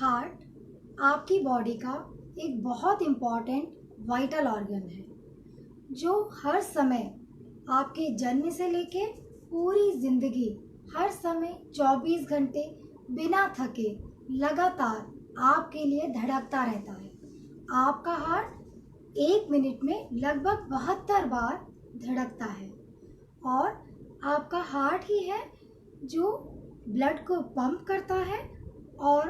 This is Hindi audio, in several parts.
हार्ट आपकी बॉडी का एक बहुत इम्पॉर्टेंट वाइटल ऑर्गन है जो हर समय आपके जन्म से लेके पूरी ज़िंदगी हर समय 24 घंटे बिना थके लगातार आपके लिए धड़कता रहता है। आपका हार्ट 1 मिनट में लगभग 72 बार धड़कता है और आपका हार्ट ही है जो ब्लड को पंप करता है और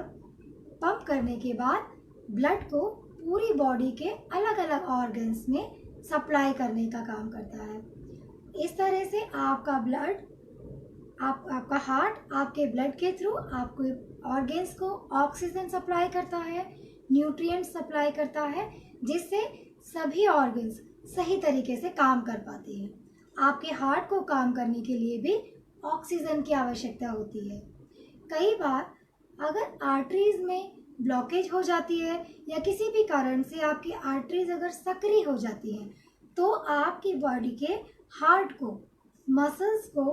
पंप करने के बाद ब्लड को पूरी बॉडी के अलग अलग ऑर्गन्स में सप्लाई करने का काम करता है। इस तरह से आपका ब्लड आपका हार्ट आपके ब्लड के थ्रू आपके ऑर्गन्स को ऑक्सीजन सप्लाई करता है, न्यूट्रिएंट्स सप्लाई करता है, जिससे सभी ऑर्गन्स सही तरीके से काम कर पाते हैं। आपके हार्ट को काम करने के लिए भी ऑक्सीजन की आवश्यकता होती है। कई बार अगर आर्टरीज में ब्लॉकेज हो जाती है या किसी भी कारण से आपकी आर्टरीज अगर सक्रिय हो जाती हैं तो आपकी बॉडी के हार्ट को, मसल्स को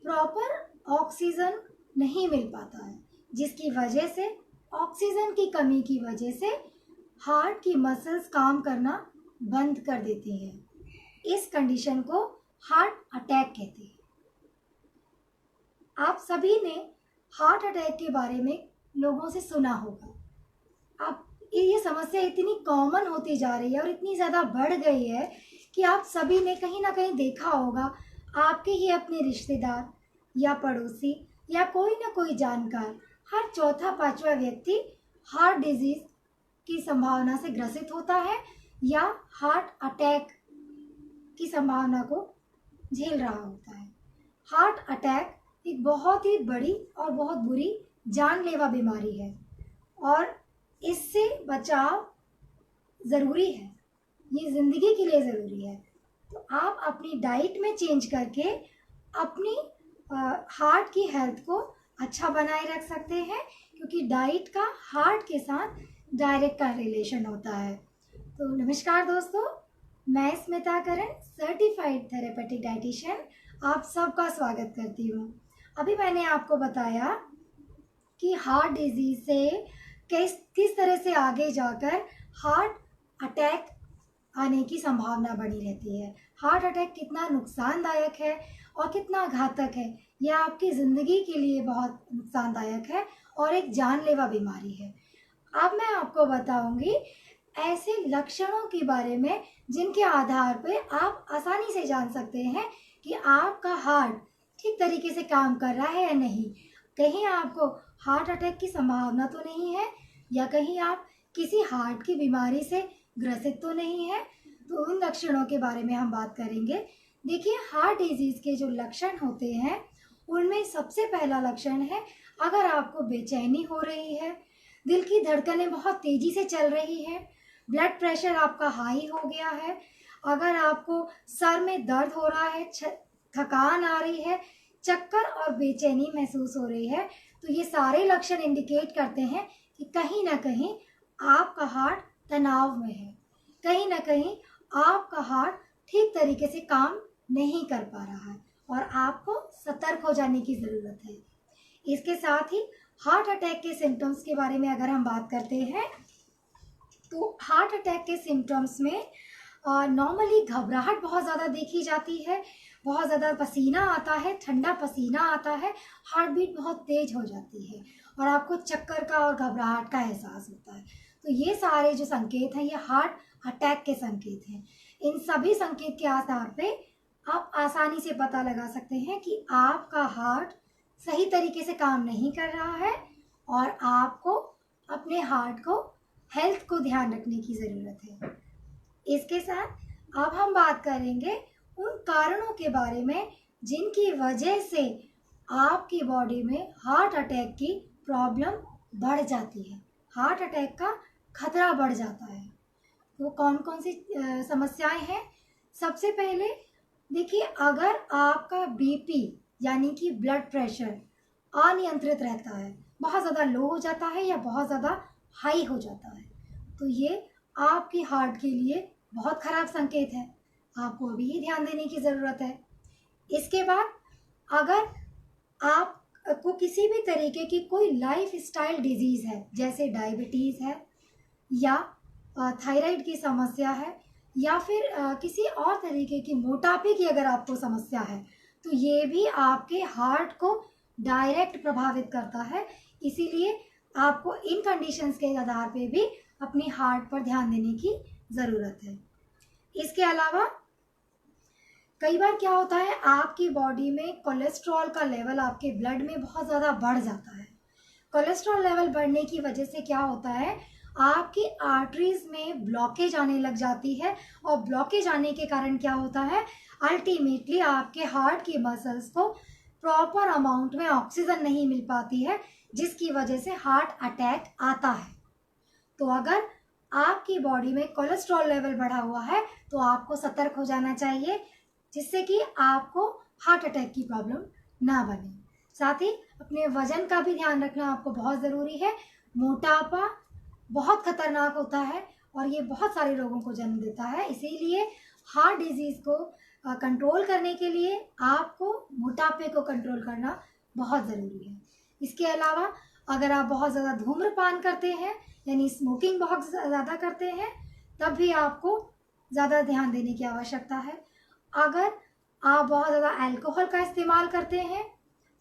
प्रॉपर ऑक्सीजन नहीं मिल पाता है, जिसकी वजह से ऑक्सीजन की कमी की वजह से हार्ट की मसल्स काम करना बंद कर देती हैं। इस कंडीशन को हार्ट अटैक कहते हैं। आप सभी ने हार्ट अटैक के बारे में लोगों से सुना होगा। अब ये समस्या इतनी कॉमन होती जा रही है और इतनी ज़्यादा बढ़ गई है कि आप सभी ने कहीं ना कहीं देखा होगा, आपके ही अपने रिश्तेदार या पड़ोसी या कोई ना कोई जानकार, हर चौथा पांचवा व्यक्ति हार्ट डिजीज़ की संभावना से ग्रसित होता है या हार्ट अटैक की संभावना को झेल रहा होता है। हार्ट अटैक एक बहुत ही बड़ी और बहुत बुरी जानलेवा बीमारी है और इससे बचाव ज़रूरी है, ये ज़िंदगी के लिए ज़रूरी है। तो आप अपनी डाइट में चेंज करके अपनी हार्ट की हेल्थ को अच्छा बनाए रख सकते हैं, क्योंकि डाइट का हार्ट के साथ डायरेक्ट का रिलेशन होता है। तो नमस्कार दोस्तों, मैं स्मिता करण, सर्टिफाइड थेरेपेटिक डाइटिशियन, आप सबका स्वागत करती हूँ। अभी मैंने आपको बताया कि हार्ट डिजीज़ से किस तरह से आगे जाकर हार्ट अटैक आने की संभावना बनी रहती है। हार्ट अटैक कितना नुकसानदायक है और कितना घातक है, यह आपकी ज़िंदगी के लिए बहुत नुकसानदायक है और एक जानलेवा बीमारी है। अब मैं आपको बताऊंगी ऐसे लक्षणों के बारे में जिनके आधार पर आप आसानी से जान सकते हैं कि आपका हार्ट ठीक तरीके से काम कर रहा है या नहीं। कहीं आपको हार्ट अटैक की संभावना तो नहीं है या कहीं आप किसी हार्ट की बीमारी से ग्रसित तो नहीं है। तो उन लक्षणों के बारे में हम बात करेंगे। देखिए, हार्ट डिजीज़ के जो लक्षण होते हैं उनमें सबसे पहला लक्षण है, अगर आपको बेचैनी हो रही है, दिल की धड़कनें बहुत तेज़ी से चल रही है, ब्लड प्रेशर आपका हाई हो गया है, अगर आपको सर में दर्द हो रहा है, थकान आ रही है, चक्कर और बेचैनी महसूस हो रही है, तो ये सारे लक्षण इंडिकेट करते हैं कि कहीं ना कहीं आपका हार्ट तनाव में है, कहीं ना कहीं आपका हार्ट ठीक तरीके से काम नहीं कर पा रहा है और आपको सतर्क हो जाने की ज़रूरत है। इसके साथ ही हार्ट अटैक के सिम्टम्स के बारे में अगर हम बात करते हैं तो हार्ट अटैक के सिम्टम्स में नॉर्मली घबराहट बहुत ज़्यादा देखी जाती है, बहुत ज़्यादा पसीना आता है, ठंडा पसीना आता है, हार्ट बीट बहुत तेज़ हो जाती है और आपको चक्कर का और घबराहट का एहसास होता है। तो ये सारे जो संकेत हैं ये हार्ट अटैक के संकेत हैं। इन सभी संकेत के आधार पे आप आसानी से पता लगा सकते हैं कि आपका हार्ट सही तरीके से काम नहीं कर रहा है और आपको अपने हार्ट को, हेल्थ को ध्यान रखने की ज़रूरत है। इसके साथ अब हम बात करेंगे उन कारणों के बारे में जिनकी वजह से आपकी बॉडी में हार्ट अटैक की प्रॉब्लम बढ़ जाती है, हार्ट अटैक का खतरा बढ़ जाता है। तो कौन कौन सी समस्याएं हैं? सबसे पहले देखिए, अगर आपका बीपी यानी कि ब्लड प्रेशर अनियंत्रित रहता है, बहुत ज़्यादा लो हो जाता है या बहुत ज़्यादा हाई हो जाता है, तो ये आपकी हार्ट के लिए बहुत ख़राब संकेत है, आपको अभी ही ध्यान देने की ज़रूरत है। इसके बाद अगर आप को किसी भी तरीके की कोई लाइफ स्टाइल डिजीज़ है, जैसे डायबिटीज़ है या थायराइड की समस्या है या फिर किसी और तरीके की मोटापे की अगर आपको समस्या है, तो ये भी आपके हार्ट को डायरेक्ट प्रभावित करता है। इसीलिए आपको इन कंडीशंस के आधार पे भी अपनी हार्ट पर ध्यान देने की ज़रूरत है। इसके अलावा कई बार क्या होता है, आपकी बॉडी में कोलेस्ट्रॉल का लेवल आपके ब्लड में बहुत ज़्यादा बढ़ जाता है। कोलेस्ट्रॉल लेवल बढ़ने की वजह से क्या होता है, आपकी आर्टरीज में ब्लॉकेज आने लग जाती है और ब्लॉकेज आने के कारण क्या होता है, अल्टीमेटली आपके हार्ट की मसल्स को प्रॉपर अमाउंट में ऑक्सीजन नहीं मिल पाती है, जिसकी वजह से हार्ट अटैक आता है। तो अगर आपकी बॉडी में कोलेस्ट्रॉल लेवल बढ़ा हुआ है तो आपको सतर्क हो जाना चाहिए, जिससे कि आपको हार्ट अटैक की प्रॉब्लम ना बने। साथ ही अपने वजन का भी ध्यान रखना आपको बहुत ज़रूरी है। मोटापा बहुत खतरनाक होता है और ये बहुत सारे लोगों को जन्म देता है, इसीलिए हार्ट डिजीज़ को कंट्रोल करने के लिए आपको मोटापे को कंट्रोल करना बहुत ज़रूरी है। इसके अलावा अगर आप बहुत ज़्यादा धूम्रपान करते हैं, यानी स्मोकिंग बहुत ज़्यादा करते हैं, तब भी आपको ज़्यादा ध्यान देने की आवश्यकता है। अगर आप बहुत ज़्यादा अल्कोहल का इस्तेमाल करते हैं,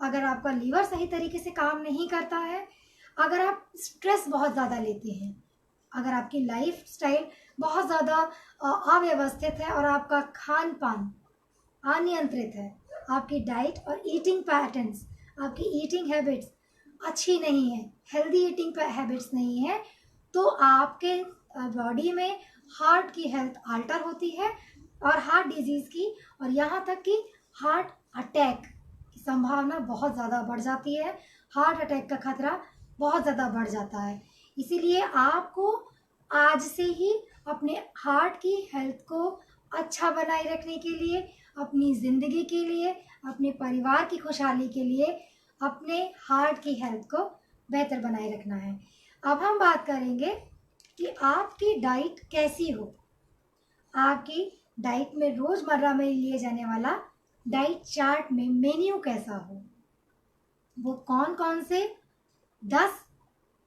अगर आपका लीवर सही तरीके से काम नहीं करता है, अगर आप स्ट्रेस बहुत ज़्यादा लेते हैं, अगर आपकी लाइफ स्टाइल बहुत ज़्यादा अव्यवस्थित है और आपका खान पान अनियंत्रित है, आपकी डाइट और ईटिंग पैटर्न्स, आपकी ईटिंग हैबिट्स अच्छी नहीं है, हेल्दी ईटिंग हैबिट्स नहीं है, तो आपके बॉडी में हार्ट की हेल्थ अल्टर होती है और हार्ट डिजीज़ की और यहाँ तक कि हार्ट अटैक की संभावना बहुत ज़्यादा बढ़ जाती है। हार्ट अटैक का खतरा बहुत ज़्यादा बढ़ जाता है। इसीलिए आपको आज से ही अपने हार्ट की हेल्थ को अच्छा बनाए रखने के लिए, अपनी ज़िंदगी के लिए, अपने परिवार की खुशहाली के लिए अपने हार्ट की हेल्थ को बेहतर बनाए रखना है। अब हम बात करेंगे कि आपकी डाइट कैसी हो। आपकी डाइट में रोज़मर्रा में लिए जाने वाला डाइट चार्ट में मेन्यू कैसा हो, वो कौन कौन से 10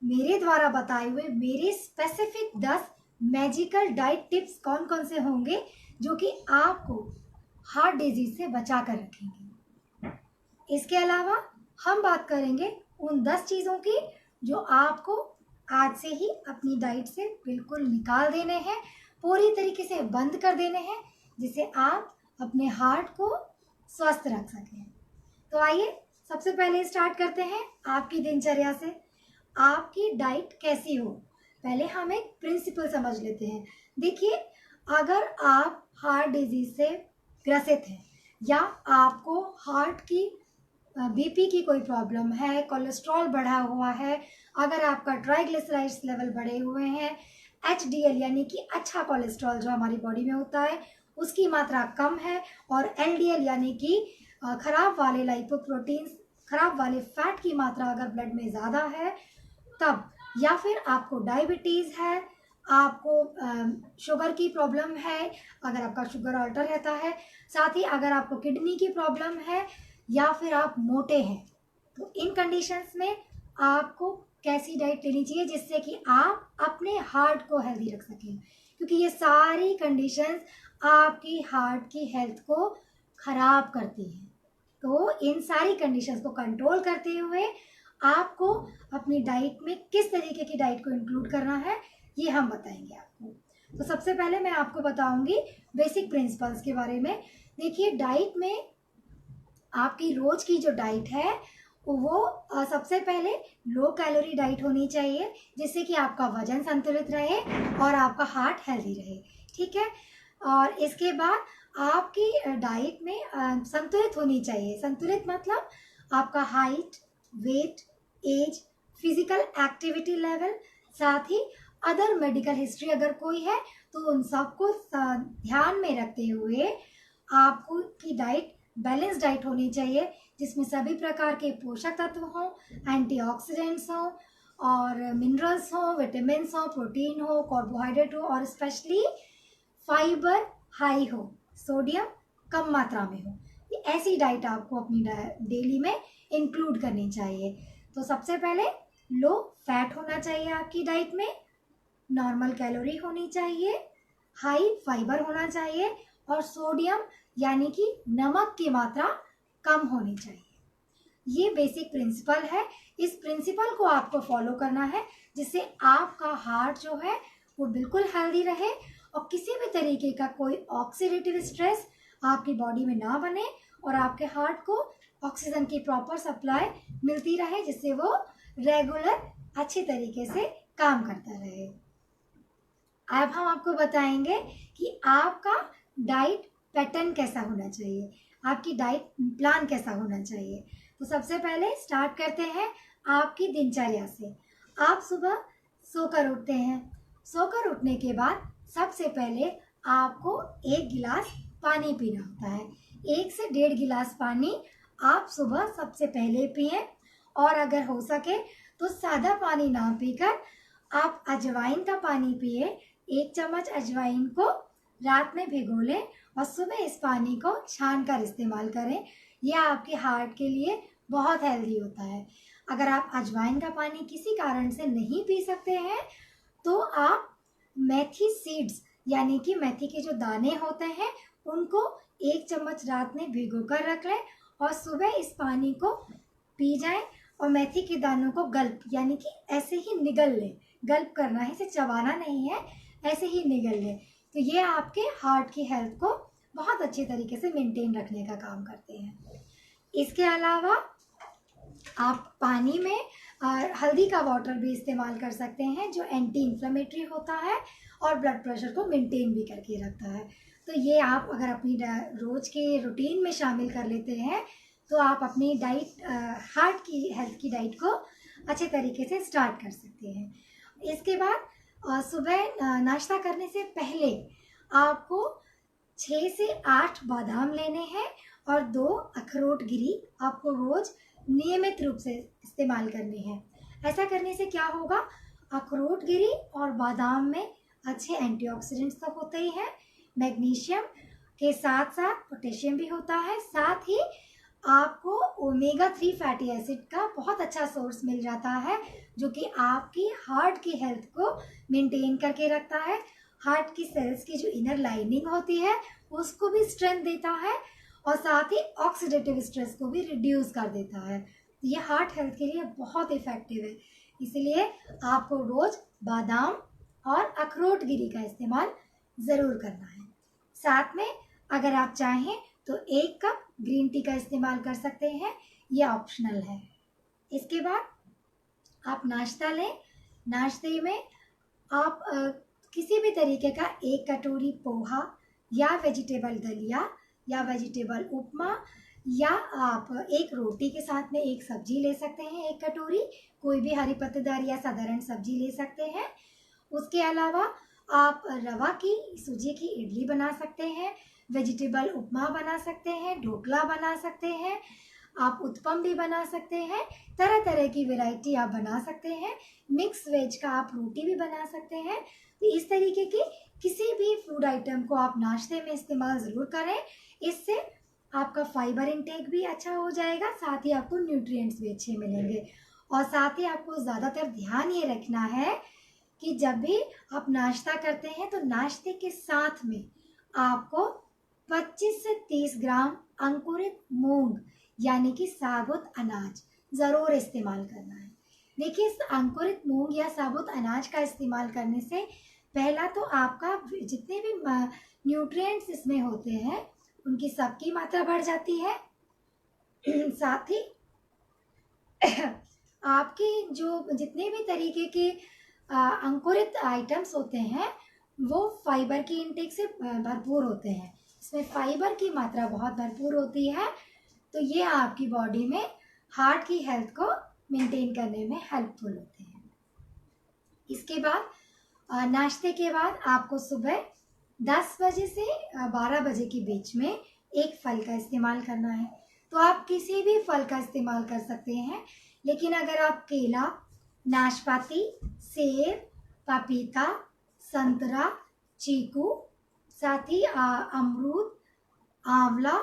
मेरे द्वारा बताए हुए मेरे स्पेसिफिक 10 मैजिकल डाइट टिप्स कौन कौन से होंगे जो कि आपको हार्ट डिजीज से बचा कर रखेंगे। इसके अलावा हम बात करेंगे उन 10 चीज़ों की जो आपको आज से ही अपनी डाइट से बिल्कुल निकाल देने हैं, पूरी तरीके से बंद कर देने हैं, जिससे आप अपने हार्ट को स्वस्थ रख सकें। तो आइए सबसे पहले स्टार्ट करते हैं आपकी दिनचर्या से। आपकी डाइट कैसी हो, पहले हम एक प्रिंसिपल समझ लेते हैं। देखिए, अगर आप हार्ट डिजीज से ग्रसित हैं या आपको हार्ट की बीपी की कोई प्रॉब्लम है, कोलेस्ट्रॉल बढ़ा हुआ है, अगर आपका ट्राइग्लिसराइड्स लेवल बढ़े हुए हैं, एचडीएल यानी कि अच्छा कोलेस्ट्रॉल जो हमारी बॉडी में होता है उसकी मात्रा कम है, और एलडीएल यानी कि खराब वाले लाइपोप्रोटीन्स, खराब वाले फैट की मात्रा अगर ब्लड में ज़्यादा है तब, या फिर आपको डायबिटीज़ है, आपको शुगर की प्रॉब्लम है, अगर आपका शुगर अल्टर रहता है, साथ ही अगर आपको किडनी की प्रॉब्लम है या फिर आप मोटे हैं, तो इन कंडीशंस में आपको कैसी डाइट लेनी चाहिए जिससे कि आप अपने हार्ट को हेल्दी रख सकें, क्योंकि ये सारी कंडीशंस आपकी हार्ट की हेल्थ को ख़राब करती हैं। तो इन सारी कंडीशंस को कंट्रोल करते हुए आपको अपनी डाइट में किस तरीके की डाइट को इंक्लूड करना है ये हम बताएंगे आपको। तो सबसे पहले मैं आपको बताऊंगी बेसिक प्रिंसिपल्स के बारे में। देखिए, डाइट में आपकी रोज की जो डाइट है वो सबसे पहले लो कैलोरी डाइट होनी चाहिए, जिससे कि आपका वजन संतुलित रहे और आपका हार्ट हेल्दी रहे। ठीक है, और इसके बाद आपकी डाइट में संतुलित होनी चाहिए। संतुलित मतलब आपका height, weight, age, physical activity level, साथ ही अदर मेडिकल हिस्ट्री अगर कोई है तो उन सबको ध्यान में रखते हुए आपको की डाइट बैलेंस डाइट होनी चाहिए, जिसमें सभी प्रकार के पोषक तत्व हों, एंटीऑक्सीडेंट्स हों और मिनरल्स हों, विटामिन्स हों, प्रोटीन हो, कार्बोहाइड्रेट हो और स्पेशली फाइबर हाई हो, सोडियम कम मात्रा में हो। ये ऐसी डाइट आपको अपनी डेली में इंक्लूड करनी चाहिए। तो सबसे पहले लो फैट होना चाहिए आपकी डाइट में, नॉर्मल कैलोरी होनी चाहिए, हाई फाइबर होना चाहिए और सोडियम यानी कि नमक की मात्रा कम होनी चाहिए। ये बेसिक प्रिंसिपल है। इस प्रिंसिपल को आपको फॉलो करना है जिससे आपका हार्ट जो है वो बिल्कुल हेल्दी रहे और किसी भी तरीके का कोई ऑक्सीडेटिव स्ट्रेस आपकी बॉडी में ना बने और आपके हार्ट को ऑक्सीजन की प्रॉपर सप्लाई मिलती रहे जिससे वो रेगुलर अच्छी तरीके से काम करता रहे। अब हम आपको बताएंगे कि आपका डाइट पैटर्न कैसा होना चाहिए, आपकी डाइट प्लान कैसा होना चाहिए। तो सबसे पहले स्टार्ट करते हैं आपकी दिनचर्या से। आप सुबह सोकर उठते हैं, सोकर उठने के बाद सबसे पहले आपको 1 गिलास पानी पीना होता है। 1 से 1.5 गिलास पानी आप सुबह सबसे पहले पिएं और अगर हो सके तो सादा पानी ना पीकर आप अजवाइन का पानी पिए। 1 चम्मच अजवाइन को रात में भिगो लें और सुबह इस पानी को छान कर इस्तेमाल करें। यह आपके हार्ट के लिए बहुत हेल्दी होता है। अगर आप अजवाइन का पानी किसी कारण से नहीं पी सकते हैं तो आप मेथी सीड्स यानी कि मेथी के जो दाने होते हैं उनको 1 चम्मच रात में भिगो कर रख लें और सुबह इस पानी को पी जाएं और मेथी के दानों को गल्प यानी कि ऐसे ही निगल लें। गल्प करना है, इसे चबाना नहीं है, ऐसे ही निगल लें। तो ये आपके हार्ट की हेल्थ को बहुत अच्छे तरीके से मेंटेन रखने का काम करते हैं। इसके अलावा आप पानी में हल्दी का वाटर भी इस्तेमाल कर सकते हैं जो एंटी इन्फ्लेमेटरी होता है और ब्लड प्रेशर को मेंटेन भी करके रखता है। तो ये आप अगर अपनी रोज के रूटीन में शामिल कर लेते हैं तो आप अपनी डाइट हार्ट की हेल्थ की डाइट को अच्छे तरीके से स्टार्ट कर सकते हैं। इसके बाद सुबह नाश्ता करने से पहले आपको 6 से 8 बादाम लेने हैं और 2 अखरोट गिरी आपको रोज नियमित रूप से इस्तेमाल करने हैं। ऐसा करने से क्या होगा, अखरोट गिरी और बादाम में अच्छे एंटीऑक्सीडेंट्स तो होते ही हैं, मैग्नीशियम के साथ साथ पोटेशियम भी होता है, साथ ही आपको ओमेगा 3 फैटी एसिड का बहुत अच्छा सोर्स मिल जाता है जो कि आपकी हार्ट की हेल्थ को मेंटेन करके रखता है। हार्ट की सेल्स की जो इनर लाइनिंग होती है उसको भी स्ट्रेंथ देता है और साथ ही ऑक्सीडेटिव स्ट्रेस को भी रिड्यूस कर देता है। ये हार्ट हेल्थ के लिए बहुत इफेक्टिव है, इसलिए आपको रोज बादाम और अखरोट गिरी का इस्तेमाल ज़रूर करना है। साथ में अगर आप चाहें तो 1 कप ग्रीन टी का इस्तेमाल कर सकते हैं, ये ऑप्शनल है। इसके बाद आप नाश्ता लें। नाश्ते में आप किसी भी तरीके का 1 कटोरी पोहा या वेजिटेबल दलिया या वेजिटेबल उपमा या आप 1 रोटी के साथ में 1 सब्जी ले सकते हैं, 1 कटोरी कोई भी हरी पत्तेदार या साधारण सब्जी ले सकते हैं। उसके अलावा आप रवा की सूजी की इडली बना सकते हैं, वेजिटेबल उपमा बना सकते हैं, ढोकला बना सकते हैं, आप उत्पम भी बना सकते हैं, तरह तरह की वैरायटी आप बना सकते हैं। मिक्स वेज का आप रोटी भी बना सकते हैं। तो इस तरीके की किसी भी फूड आइटम को आप नाश्ते में इस्तेमाल ज़रूर करें, इससे आपका फाइबर इंटेक भी अच्छा हो जाएगा, साथ ही आपको न्यूट्रिएंट्स भी अच्छे मिलेंगे। और साथ ही आपको ज़्यादातर ध्यान ये रखना है कि जब भी आप नाश्ता करते हैं तो नाश्ते के साथ में आपको 25 से 30 ग्राम अंकुरित मूंग यानी कि साबुत अनाज ज़रूर इस्तेमाल करना है। देखिए, इस अंकुरित मूंग या साबुत अनाज का इस्तेमाल करने से पहला तो आपका जितने भी न्यूट्रिएंट्स इसमें होते हैं उनकी सबकी मात्रा बढ़ जाती है, साथ ही आपकी जो जितने भी तरीके के अंकुरित आइटम्स होते हैं वो फाइबर की इंटेक से भरपूर होते हैं। इसमें फाइबर की मात्रा बहुत भरपूर होती है, तो ये आपकी बॉडी में हार्ट की हेल्थ को मेंटेन करने में हेल्पफुल होते हैं। इसके बाद नाश्ते के बाद आपको सुबह 10 बजे से 12 बजे के बीच में 1 फल का इस्तेमाल करना है। तो आप किसी भी फल का इस्तेमाल कर सकते हैं, लेकिन अगर आप केला, नाशपाती, सेब, पपीता, संतरा, चीकू, साथ ही अमरूद, आंवला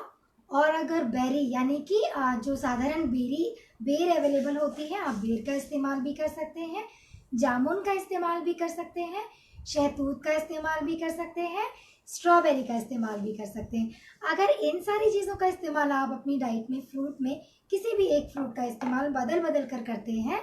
और अगर बेरी यानी कि जो साधारण बेर अवेलेबल होती है, आप बेर का इस्तेमाल भी कर सकते हैं, जामुन का इस्तेमाल भी कर सकते हैं, शहतूत का इस्तेमाल भी कर सकते हैं, स्ट्रॉबेरी का इस्तेमाल भी कर सकते हैं। अगर इन सारी चीज़ों का इस्तेमाल आप अपनी डाइट में फ्रूट में किसी भी एक फ्रूट का इस्तेमाल बदल बदल कर करते हैं,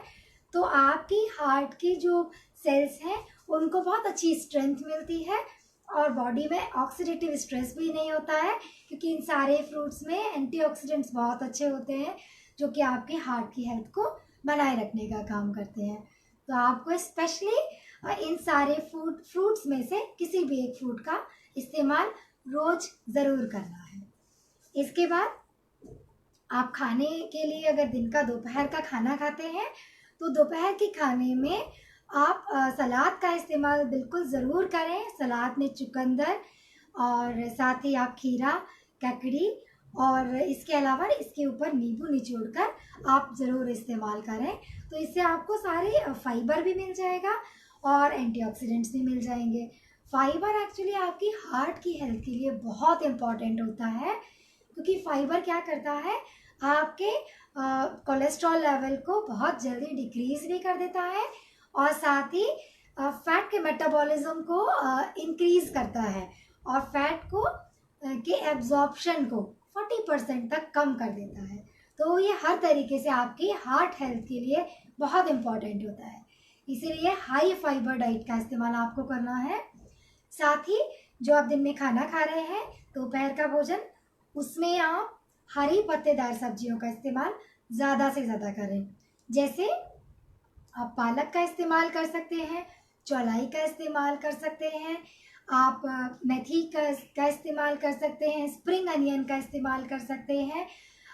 तो आपकी हार्ट की जो सेल्स हैं उनको बहुत अच्छी स्ट्रेंथ मिलती है और बॉडी में ऑक्सीडेटिव स्ट्रेस भी नहीं होता है, क्योंकि इन सारे फ्रूट्स में एंटीऑक्सीडेंट्स बहुत अच्छे होते हैं जो कि आपके हार्ट की हेल्थ को बनाए रखने का काम करते हैं। तो आपको स्पेशली इन सारे फ्रूट्स में से किसी भी एक फ्रूट का इस्तेमाल रोज ज़रूर करना है। इसके बाद आप खाने के लिए अगर दिन का दोपहर का खाना खाते हैं तो दोपहर के खाने में आप सलाद का इस्तेमाल बिल्कुल ज़रूर करें। सलाद में चुकंदर और साथ ही आप खीरा, ककड़ी और इसके अलावा इसके ऊपर नींबू निचोड़कर आप ज़रूर इस्तेमाल करें। तो इससे आपको सारे फाइबर भी मिल जाएगा और एंटीऑक्सीडेंट्स भी मिल जाएंगे। फाइबर एक्चुअली आपकी हार्ट की हेल्थ के लिए बहुत इम्पॉर्टेंट होता है, क्योंकि फाइबर क्या करता है, आपके कोलेस्ट्रॉल लेवल को बहुत जल्दी डिक्रीज भी कर देता है और साथ ही फैट के मेटाबॉलिज्म को इंक्रीज करता है और फैट को के एब्जॉर्प्शन को 40% तक कम कर देता है। तो ये हर तरीके से आपकी हार्ट हेल्थ के लिए बहुत इम्पॉर्टेंट होता है, इसीलिए हाई फाइबर डाइट का इस्तेमाल आपको करना है। साथ ही जो आप दिन में खाना खा रहे हैं, दोपहर का भोजन, उसमें आप हरी पत्तेदार सब्जियों का इस्तेमाल ज़्यादा से ज़्यादा करें। जैसे आप पालक का इस्तेमाल कर सकते हैं, चौलाई का इस्तेमाल कर सकते हैं, आप मेथी का इस्तेमाल कर सकते हैं, स्प्रिंग अनियन का इस्तेमाल कर सकते हैं,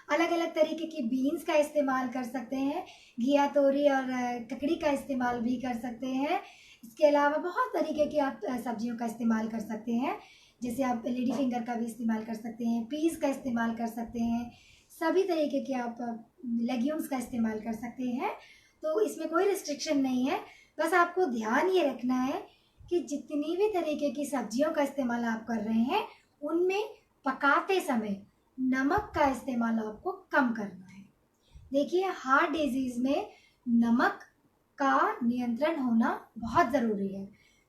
अलग अलग तरीके की बीन्स का इस्तेमाल कर सकते हैं, घिया तोरी और ककड़ी का इस्तेमाल भी कर सकते हैं। इसके अलावा बहुत तरीके की आप सब्जियों का इस्तेमाल कर सकते हैं, जैसे आप लेडी फिंगर का भी इस्तेमाल कर सकते हैं, पीस का इस्तेमाल कर सकते हैं, सभी तरीके के आप लेग्यूम्स का इस्तेमाल कर सकते हैं। तो इसमें कोई रिस्ट्रिक्शन नहीं है, बस आपको ध्यान ये रखना है कि जितनी भी तरीके की सब्जियों का इस्तेमाल आप कर रहे हैं उनमें पकाते समय नमक का इस्तेमाल आपको कम करना है। देखिए, हार्ट डिजीज़ में नमक का नियंत्रण होना बहुत ज़रूरी है,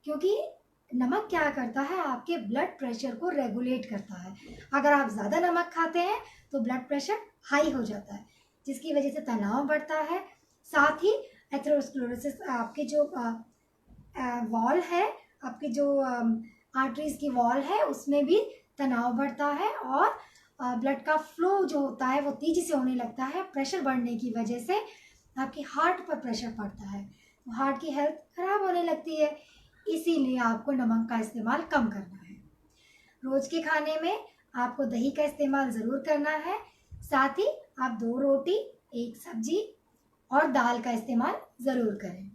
क्योंकि नमक क्या करता है, आपके ब्लड प्रेशर को रेगुलेट करता है। अगर आप ज़्यादा नमक खाते हैं तो ब्लड प्रेशर हाई हो जाता है, जिसकी वजह से तनाव बढ़ता है। साथ ही एथेरोस्क्लेरोसिस, आपके जो वॉल है, आपकी जो आर्टरीज की वॉल है, उसमें भी तनाव बढ़ता है और ब्लड का फ्लो जो होता है वो तेज़ी से होने लगता है। प्रेशर बढ़ने की वजह से आपकी हार्ट पर प्रेशर पड़ता है, तो हार्ट की हेल्थ खराब होने लगती है। इसीलिए आपको नमक का इस्तेमाल कम करना है। रोज के खाने में आपको दही का इस्तेमाल ज़रूर करना है। साथ ही आप 2 रोटी, 1 सब्जी और दाल का इस्तेमाल ज़रूर करें।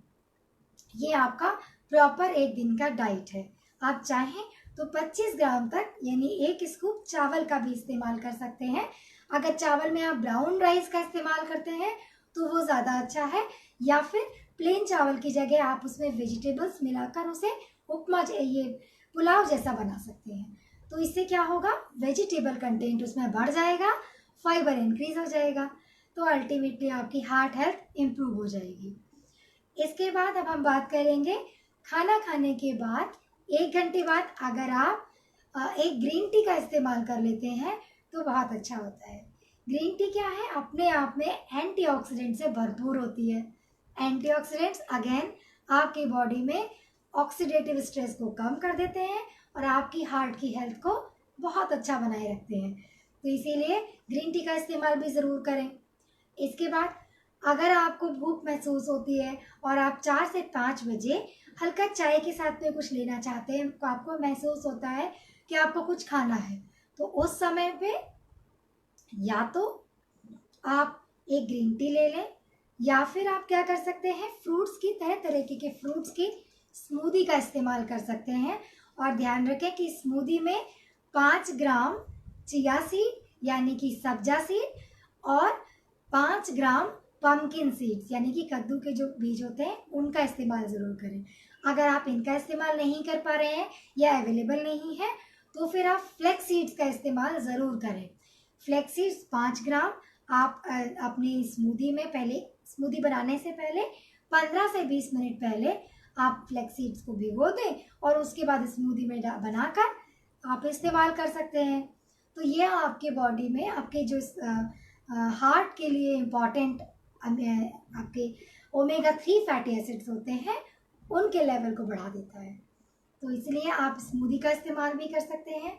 ये आपका प्रॉपर एक दिन का डाइट है। आप चाहें तो 25 ग्राम तक यानी 1 स्कूप चावल का भी इस्तेमाल कर सकते हैं। अगर चावल में आप ब्राउन राइस का इस्तेमाल करते हैं तो वो ज़्यादा अच्छा है, या फिर प्लेन चावल की जगह आप उसमें वेजिटेबल्स मिलाकर उसे उपमा ये पुलाव जैसा बना सकते हैं। तो इससे क्या होगा, वेजिटेबल कंटेंट उसमें बढ़ जाएगा, फाइबर इंक्रीज हो जाएगा, तो अल्टीमेटली आपकी हार्ट हेल्थ इम्प्रूव हो जाएगी। इसके बाद अब हम बात करेंगे खाना खाने के बाद 1 घंटे बाद अगर आप एक ग्रीन टी का इस्तेमाल कर लेते हैं तो बहुत अच्छा होता है। ग्रीन टी क्या है, अपने आप में एंटीऑक्सीडेंट से भरपूर होती है। एंटीऑक्सीडेंट्स अगेन आपकी बॉडी में ऑक्सीडेटिव स्ट्रेस को कम कर देते हैं और आपकी हार्ट की हेल्थ को बहुत अच्छा बनाए रखते हैं। तो इसीलिए ग्रीन टी का इस्तेमाल भी ज़रूर करें। इसके बाद अगर आपको भूख महसूस होती है और आप 4 से 5 बजे हल्का चाय के साथ में कुछ लेना चाहते हैं, तो आपको महसूस होता है कि आपको कुछ खाना है, तो उस समय पे या तो आप एक ग्रीन टी ले लें, या फिर आप क्या कर सकते हैं, फ्रूट्स की तरह तरीके के फ्रूट्स की स्मूदी का इस्तेमाल कर सकते हैं। और ध्यान रखें कि स्मूदी में 5 ग्राम चिया सीड यानी कि सब्जा सीड और 5 ग्राम पम्पकिन सीड्स यानी कि कद्दू के जो बीज होते हैं उनका इस्तेमाल ज़रूर करें। अगर आप इनका इस्तेमाल नहीं कर पा रहे हैं या अवेलेबल नहीं है तो फिर आप फ्लैक्स सीड्स का इस्तेमाल ज़रूर करें। फ्लैक्स सीड्स 5 ग्राम आप अपनी स्मूदी में पहले, स्मूदी बनाने से पहले 15 से 20 मिनट पहले आप फ्लैक्स सीड्स को भिगो दें और उसके बाद स्मूदी में बनाकर आप इस्तेमाल कर सकते हैं। तो ये आपके बॉडी में आपके जो हार्ट के लिए इम्पॉर्टेंट आपके ओमेगा 3 फैटी एसिड्स होते हैं उनके लेवल को बढ़ा देता है। तो इसलिए आप स्मूदी का इस्तेमाल भी कर सकते हैं।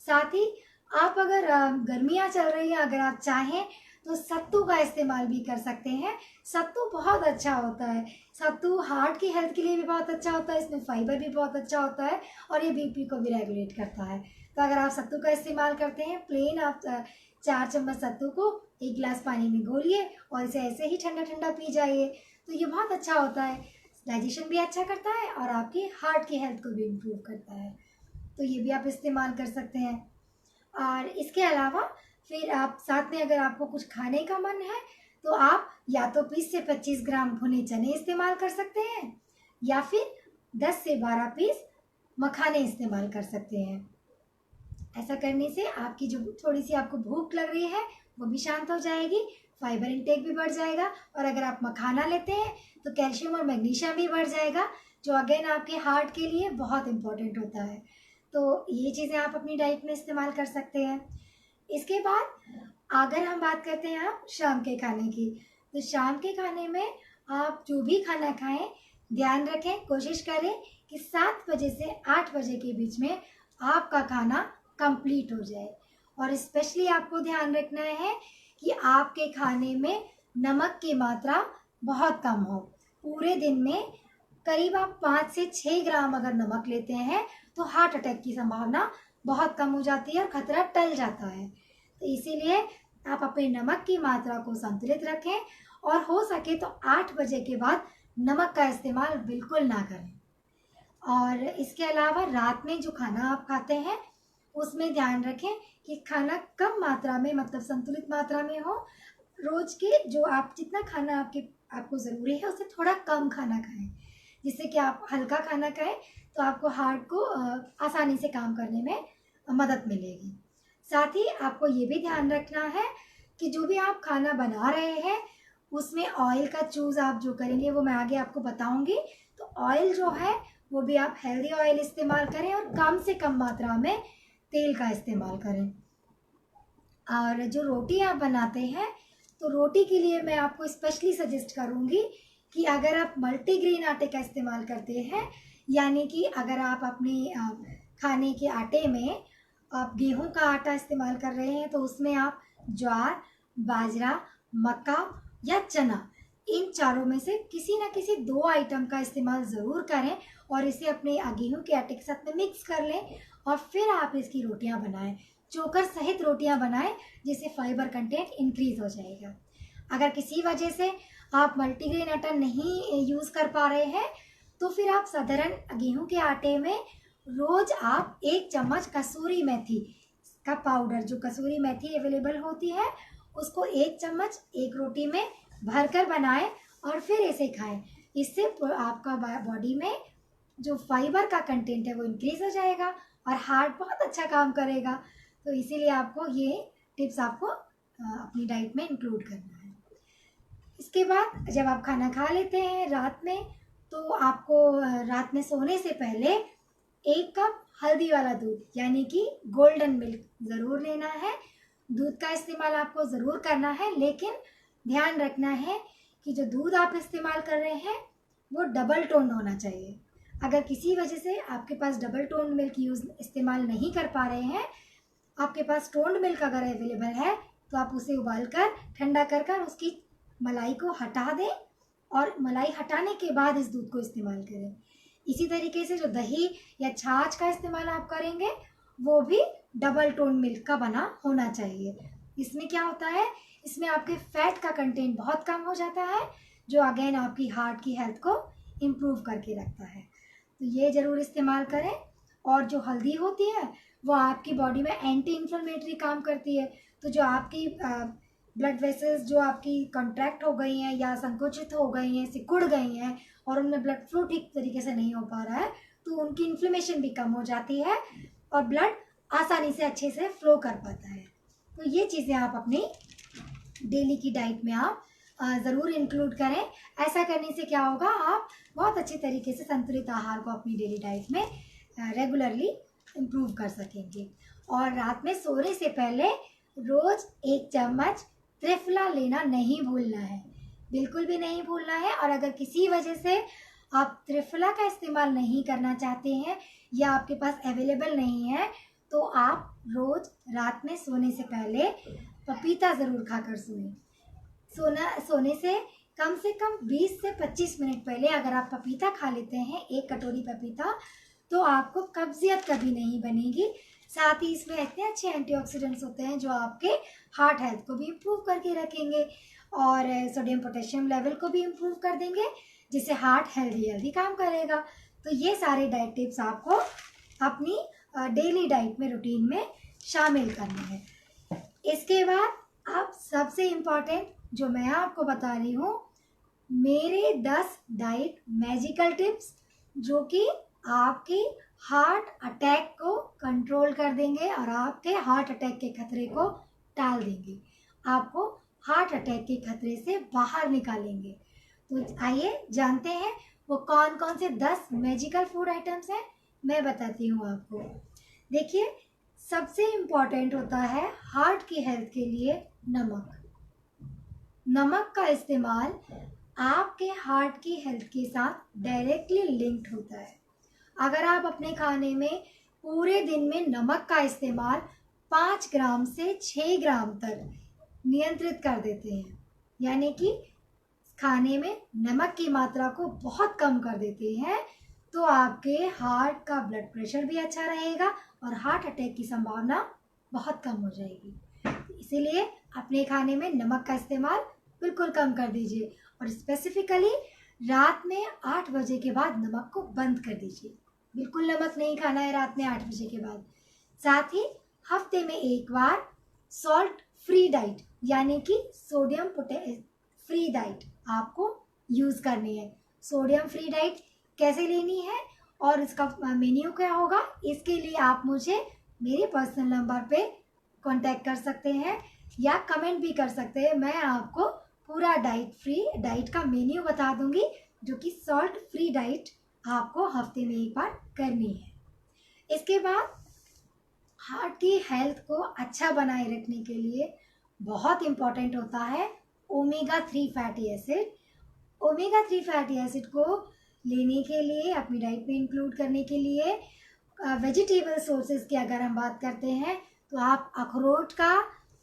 साथ ही आप अगर गर्मियाँ चल रही हैं, अगर आप चाहें तो सत्तू का इस्तेमाल भी कर सकते हैं। सत्तू बहुत अच्छा होता है, सत्तू हार्ट की हेल्थ के लिए भी बहुत अच्छा होता है, इसमें फाइबर भी बहुत अच्छा होता है और ये बीपी को भी रेगुलेट करता है। तो अगर आप सत्तू का इस्तेमाल करते हैं, प्लेन आप 4 चम्मच सत्तू को 1 गिलास पानी में घोलिए और इसे ऐसे ही ठंडा ठंडा पी जाइए। तो ये बहुत अच्छा होता है, डाइजेशन भी अच्छा करता है और आपकी हार्ट की हेल्थ को भी इम्प्रूव करता है। तो ये भी आप इस्तेमाल कर सकते हैं। और इसके अलावा फिर आप साथ में अगर आपको कुछ खाने का मन है तो आप या तो 20 से 25 ग्राम भुने चने इस्तेमाल कर सकते हैं या फिर 10 से 12 पीस मखाने इस्तेमाल कर सकते हैं। ऐसा करने से आपकी जो थोड़ी सी आपको भूख लग रही है वो भी शांत हो जाएगी, फाइबर इंटेक भी बढ़ जाएगा और अगर आप मखाना लेते हैं तो कैल्शियम और मैग्नीशियम भी बढ़ जाएगा, जो अगेन आपके हार्ट के लिए बहुत इम्पोर्टेंट होता है। तो ये चीज़ें आप अपनी डाइट में इस्तेमाल कर सकते हैं। इसके बाद अगर हम बात करते हैं आप शाम के खाने की, तो शाम के खाने में आप जो भी खाना खाएं, ध्यान रखें, कोशिश करें कि 7 बजे से 8 बजे के बीच में आपका खाना कंप्लीट हो जाए। और स्पेशली आपको ध्यान रखना है कि आपके खाने में नमक की मात्रा बहुत कम हो। पूरे दिन में करीब आप 5 से 6 ग्राम अगर नमक लेते हैं तो हार्ट अटैक की संभावना बहुत कम हो जाती है और खतरा टल जाता है। तो इसीलिए आप अपने नमक की मात्रा को संतुलित रखें और हो सके तो 8 बजे के बाद नमक का इस्तेमाल बिल्कुल ना करें। और इसके अलावा रात में जो खाना आप खाते हैं उसमें ध्यान रखें कि खाना कम मात्रा में, मतलब संतुलित मात्रा में हो। रोज के जो आप जितना खाना आपको ज़रूरी है उससे थोड़ा कम खाना खाएं, जिससे कि आप हल्का खाना खाएं तो आपको हार्ट को आसानी से काम करने में मदद मिलेगी। साथ ही आपको ये भी ध्यान रखना है कि जो भी आप खाना बना रहे हैं उसमें ऑयल का चूज़ आप जो करेंगे वो मैं आगे आपको बताऊंगी। तो ऑयल जो है वो भी आप हेल्दी ऑयल इस्तेमाल करें और कम से कम मात्रा में तेल का इस्तेमाल करें। और जो रोटी आप बनाते हैं तो रोटी के लिए मैं आपको स्पेशली सजेस्ट करूंगी कि अगर आप मल्टीग्रेन आटे का इस्तेमाल करते हैं, यानी कि अगर आप अपने खाने के आटे में आप गेहूं का आटा इस्तेमाल कर रहे हैं तो उसमें आप ज्वार, बाजरा, मक्का या चना, इन चारों में से किसी ना किसी 2 आइटम का इस्तेमाल ज़रूर करें और इसे अपने गेहूं के आटे के साथ में मिक्स कर लें और फिर आप इसकी रोटियां बनाएं, चोकर सहित रोटियां बनाएं, जिससे फाइबर कंटेंट इंक्रीज हो जाएगा। अगर किसी वजह से आप मल्टीग्रेन आटा नहीं यूज़ कर पा रहे हैं तो फिर आप साधारण गेहूं के आटे में रोज आप 1 चम्मच कसूरी मेथी का पाउडर, जो कसूरी मेथी अवेलेबल होती है, उसको 1 चम्मच एक रोटी में भरकर बनाएं और फिर इसे खाएं। इससे आपका बॉडी में जो फाइबर का कंटेंट है वो इंक्रीज हो जाएगा और हार्ट बहुत अच्छा काम करेगा। तो इसीलिए आपको ये टिप्स आपको अपनी डाइट में इंक्लूड करना है। इसके बाद जब आप खाना खा लेते हैं रात में, तो आपको रात में सोने से पहले 1 कप हल्दी वाला दूध यानी कि गोल्डन मिल्क ज़रूर लेना है। दूध का इस्तेमाल आपको ज़रूर करना है, लेकिन ध्यान रखना है कि जो दूध आप इस्तेमाल कर रहे हैं वो डबल टोन होना चाहिए। अगर किसी वजह से आपके पास डबल टोन मिल्क इस्तेमाल नहीं कर पा रहे हैं, आपके पास टोन्ड मिल्क अगर अवेलेबल है तो आप उसे उबाल कर ठंडा कर कर उसकी मलाई को हटा दें और मलाई हटाने के बाद इस दूध को इस्तेमाल करें। इसी तरीके से जो दही या छाछ का इस्तेमाल आप करेंगे वो भी डबल टोन मिल्क का बना होना चाहिए। इसमें क्या होता है, इसमें आपके फैट का कंटेंट बहुत कम हो जाता है, जो अगेन आपकी हार्ट की हेल्थ को इम्प्रूव करके रखता है। तो ये ज़रूर इस्तेमाल करें। और जो हल्दी होती है वो आपकी बॉडी में एंटी इन्फ्लेमेटरी काम करती है। तो जो आपकी ब्लड वेसल्स जो आपकी कॉन्ट्रैक्ट हो गई हैं या संकुचित हो गई हैं, सिकुड़ गई हैं और उनमें ब्लड फ्लो ठीक तरीके से नहीं हो पा रहा है, तो उनकी इन्फ्लेमेशन भी कम हो जाती है और ब्लड आसानी से अच्छे से फ्लो कर पाता है। तो ये चीज़ें आप अपनी डेली की डाइट में आप ज़रूर इंक्लूड करें। ऐसा करने से क्या होगा, आप बहुत अच्छे तरीके से संतुलित आहार को अपनी डेली डाइट में रेगुलरली इम्प्रूव कर सकेंगे। और रात में सोने से पहले रोज़ 1 चम्मच त्रिफला लेना नहीं भूलना है, बिल्कुल भी नहीं भूलना है। और अगर किसी वजह से आप त्रिफला का इस्तेमाल नहीं करना चाहते हैं या आपके पास अवेलेबल नहीं है, तो आप रोज़ रात में सोने से पहले पपीता ज़रूर खाकर सोने से कम 20 से 25 मिनट पहले अगर आप पपीता खा लेते हैं, 1 कटोरी पपीता, तो आपको कब्जियत कभी नहीं बनेगी। साथ ही इसमें इतने अच्छे एंटीऑक्सीडेंट्स होते हैं जो आपके हार्ट हेल्थ को भी इम्प्रूव करके रखेंगे और सोडियम पोटेशियम लेवल को भी इम्प्रूव कर देंगे, जिससे हार्ट हेल्दी काम करेगा। तो ये सारे डाइट टिप्स आपको अपनी डेली डाइट में, रूटीन में शामिल करने हैं। इसके बाद अब सबसे इम्पॉर्टेंट जो मैं आपको बता रही हूँ, मेरे 10 डाइट मैजिकल टिप्स जो कि आपके हार्ट अटैक को कंट्रोल कर देंगे और आपके हार्ट अटैक के खतरे को टाल देंगे, आपको हार्ट अटैक के खतरे से बाहर निकालेंगे। तो आइए जानते हैं वो कौन कौन से 10 मैजिकल फूड आइटम्स हैं, मैं बताती हूँ आपको। देखिए, सबसे इम्पॉर्टेंट होता है हार्ट की हेल्थ के लिए नमक। नमक का इस्तेमाल आपके हार्ट की हेल्थ के साथ डायरेक्टली लिंक्ड होता है। अगर आप अपने खाने में पूरे दिन में नमक का इस्तेमाल 5 ग्राम से 6 ग्राम तक नियंत्रित कर देते हैं, यानी कि खाने में नमक की मात्रा को बहुत कम कर देते हैं, तो आपके हार्ट का ब्लड प्रेशर भी अच्छा रहेगा और हार्ट अटैक की संभावना बहुत कम हो जाएगी। इसीलिए अपने खाने में नमक का इस्तेमाल बिल्कुल कम कर दीजिए और स्पेसिफिकली रात में 8 बजे के बाद नमक को बंद कर दीजिए। बिल्कुल नमक नहीं खाना है रात में 8 बजे के बाद। साथ ही हफ्ते में 1 बार सॉल्ट फ्री डाइट, यानी कि सोडियम फ्री डाइट आपको यूज़ करनी है। सोडियम फ्री डाइट कैसे लेनी है और इसका मेन्यू क्या होगा, इसके लिए आप मुझे मेरे पर्सनल नंबर पे कांटेक्ट कर सकते हैं या कमेंट भी कर सकते हैं। मैं आपको पूरा डाइट का मेन्यू बता दूंगी, जो कि सॉल्ट फ्री डाइट आपको हफ्ते में 1 बार करनी है। इसके बाद हार्ट की हेल्थ को अच्छा बनाए रखने के लिए बहुत इम्पॉर्टेंट होता है omega 3 fatty acid. Omega 3 fatty acid को लेने के लिए, अपनी डाइट में इंक्लूड करने के लिए वेजिटेबल सोर्सेज की अगर हम बात करते हैं, तो आप अखरोट का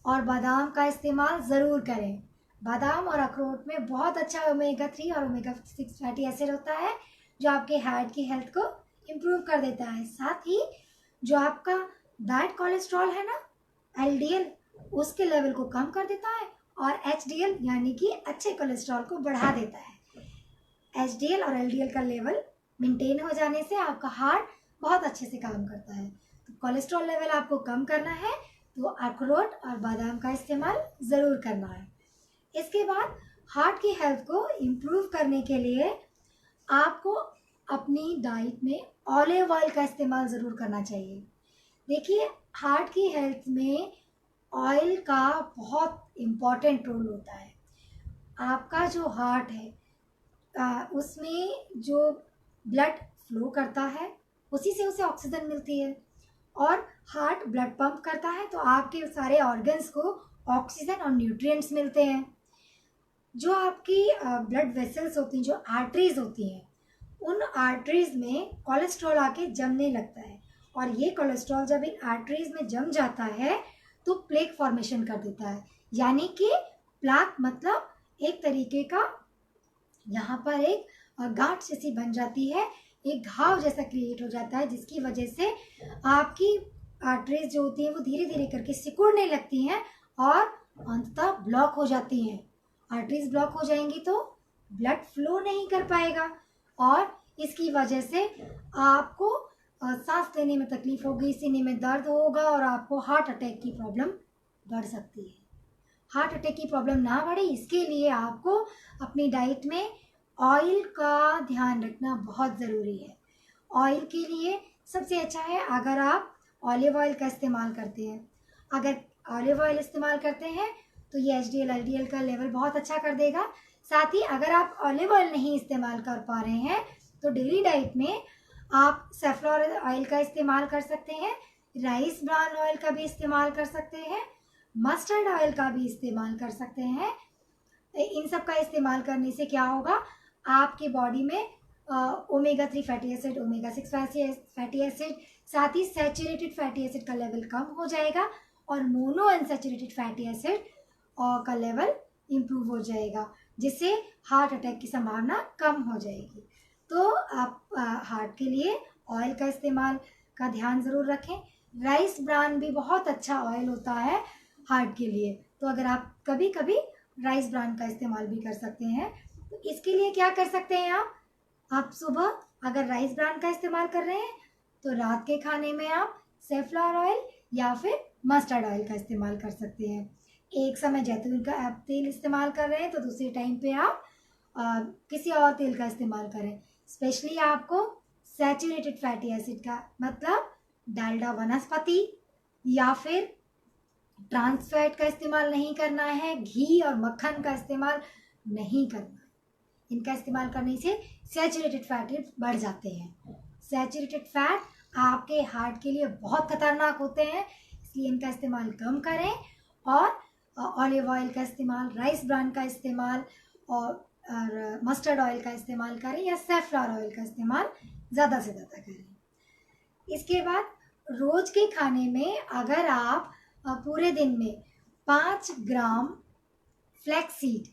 और बादाम का इस्तेमाल ज़रूर करें। बादाम और अखरोट में बहुत अच्छा ओमेगा 3 और ओमेगा 6 फैटी एसिड होता है, जो आपके हार्ट की हेल्थ को इम्प्रूव कर देता है। साथ ही जो आपका बैड कोलेस्ट्रॉल है ना, LDL, उसके लेवल को कम कर देता है और HDL यानी कि अच्छे कोलेस्ट्रॉल को बढ़ा देता है। HDL और LDL का लेवल मेंटेन हो जाने से आपका हार्ट बहुत अच्छे से काम करता है। तो कोलेस्ट्रॉल लेवल आपको कम करना है तो अखरोट और बादाम का इस्तेमाल ज़रूर करना है। इसके बाद हार्ट की हेल्थ को इम्प्रूव करने के लिए आपको अपनी डाइट में ऑलिव ऑयल का इस्तेमाल ज़रूर करना चाहिए। देखिए, हार्ट की हेल्थ में ऑयल का बहुत इम्पॉर्टेंट रोल होता है। आपका जो हार्ट है उसमें जो ब्लड फ्लो करता है, उसी से उसे ऑक्सीजन मिलती है और हार्ट ब्लड पंप करता है, तो आपके सारे ऑर्गन्स को ऑक्सीजन और न्यूट्रिएंट्स मिलते हैं। जो आपकी ब्लड वेसल्स होती हैं, जो आर्टरीज होती हैं, उन आर्टरीज में कोलेस्ट्रॉल आके जमने लगता है और ये कोलेस्ट्रॉल जब इन आर्टरीज में जम जाता है तो प्लेक फॉर्मेशन कर देता है। यानी कि प्लाक मतलब एक तरीके का यहाँ पर एक गांठ जैसी बन जाती है, एक घाव जैसा क्रिएट हो जाता है, जिसकी वजह से आपकी आर्टरीज जो होती हैं वो धीरे धीरे करके सिकुड़ने लगती हैं और अंततः ब्लॉक हो जाती हैं। आर्टरीज ब्लॉक हो जाएंगी तो ब्लड फ्लो नहीं कर पाएगा और इसकी वजह से आपको सांस लेने में तकलीफ होगी, सीने में दर्द होगा और आपको हार्ट अटैक की प्रॉब्लम बढ़ सकती है। हार्ट अटैक की प्रॉब्लम ना बढ़े, इसके लिए आपको अपनी डाइट में ऑयल का ध्यान रखना बहुत ज़रूरी है। ऑयल के लिए सबसे अच्छा है अगर आप ऑलिव ऑयल का इस्तेमाल करते हैं। अगर ऑलिव ऑयल इस्तेमाल करते हैं तो ये एचडीएल एलडीएल का लेवल बहुत अच्छा कर देगा। साथ ही अगर आप ऑलिव ऑयल नहीं इस्तेमाल कर पा रहे हैं तो डेली डाइट में आप सेफ्लॉर ऑयल का इस्तेमाल कर सकते हैं, राइस ब्रान ऑयल का भी इस्तेमाल कर सकते हैं, मस्टर्ड ऑयल का भी इस्तेमाल कर सकते हैं। इन सब का इस्तेमाल करने से क्या होगा, आपकी बॉडी में omega 3 fatty acid, omega 6 fatty acid, साथ ही सैचुरेटेड फैटी एसिड का लेवल कम हो जाएगा और मोनो अनसैचुरेटेड फैटी एसिड का लेवल इम्प्रूव हो जाएगा, जिससे हार्ट अटैक की संभावना कम हो जाएगी। तो आप हार्ट के लिए ऑयल का इस्तेमाल का ध्यान ज़रूर रखें। राइस ब्रान भी बहुत अच्छा ऑयल होता है हार्ट के लिए, तो अगर आप कभी कभी राइस ब्रान का इस्तेमाल भी कर सकते हैं। तो इसके लिए क्या कर सकते हैं आप सुबह अगर राइस ब्रान का इस्तेमाल कर रहे हैं तो रात के खाने में आप सेफ्लॉर ऑयल या फिर मस्टर्ड ऑयल का इस्तेमाल कर सकते हैं। एक समय जैतून का आप तेल इस्तेमाल कर रहे हैं तो दूसरे टाइम पे आप किसी और तेल का इस्तेमाल करें। स्पेशली आपको सैचुरेटेड फैटी एसिड का मतलब डालडा वनस्पति या फिर ट्रांस फैट का इस्तेमाल नहीं करना है, घी और मक्खन का इस्तेमाल नहीं करना है। इनका इस्तेमाल करने से सैचुरेटेड फैट बढ़ जाते हैं। सैचुरेटेड फैट आपके हार्ट के लिए बहुत खतरनाक होते हैं, इसलिए इनका इस्तेमाल कम करें और ऑलिव ऑयल का इस्तेमाल, राइस ब्रान का इस्तेमाल और मस्टर्ड ऑयल का इस्तेमाल करें या सेफ्लॉर ऑयल का इस्तेमाल ज़्यादा से ज़्यादा करें। इसके बाद रोज के खाने में अगर आप पूरे दिन में 5 ग्राम फ्लैक्स सीड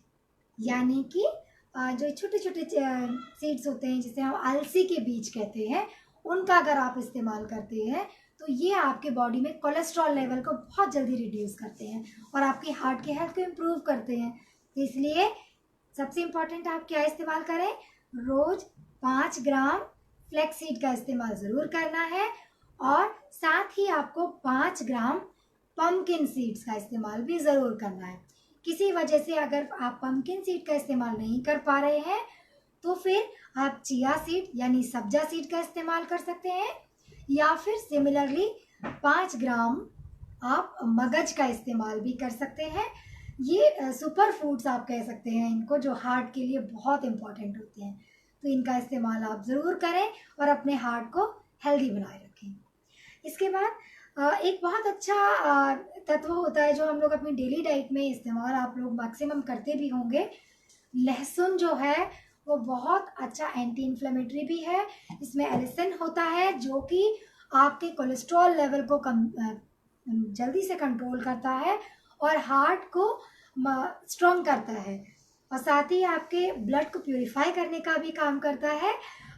यानी कि जो छोटे छोटे सीड्स होते हैं जिसे हम अलसी के बीज कहते हैं, उनका अगर आप इस्तेमाल करते हैं तो ये आपके बॉडी में कोलेस्ट्रॉल लेवल को बहुत जल्दी रिड्यूस करते हैं और आपकी हार्ट की हेल्थ को इम्प्रूव करते हैं। तो इसलिए सबसे इम्पॉर्टेंट आप क्या इस्तेमाल करें, रोज 5 ग्राम फ्लैक्स सीड का इस्तेमाल ज़रूर करना है और साथ ही आपको 5 ग्राम पम्पकिन सीड्स का इस्तेमाल भी ज़रूर करना है। किसी वजह से अगर आप पम्पकिन सीड का इस्तेमाल नहीं कर पा रहे हैं तो फिर आप चिया सीड यानी सब्जा सीड का इस्तेमाल कर सकते हैं या फिर सिमिलरली 5 ग्राम आप मगज का इस्तेमाल भी कर सकते हैं। ये सुपर फूड्स आप कह सकते हैं इनको, जो हार्ट के लिए बहुत इम्पॉर्टेंट होते हैं। तो इनका इस्तेमाल आप ज़रूर करें और अपने हार्ट को हेल्दी बनाए रखें। इसके बाद एक बहुत अच्छा तत्व होता है जो हम लोग अपनी डेली डाइट में इस्तेमाल आप लोग मैक्सिमम करते भी होंगे। लहसुन जो है वो बहुत अच्छा एंटी इन्फ्लेमेटरी भी है। इसमें एलिसिन होता है जो कि आपके कोलेस्ट्रॉल लेवल को जल्दी से कंट्रोल करता है और हार्ट को स्ट्रॉन्ग करता है और साथ ही आपके ब्लड को प्यूरिफाई करने का भी काम करता है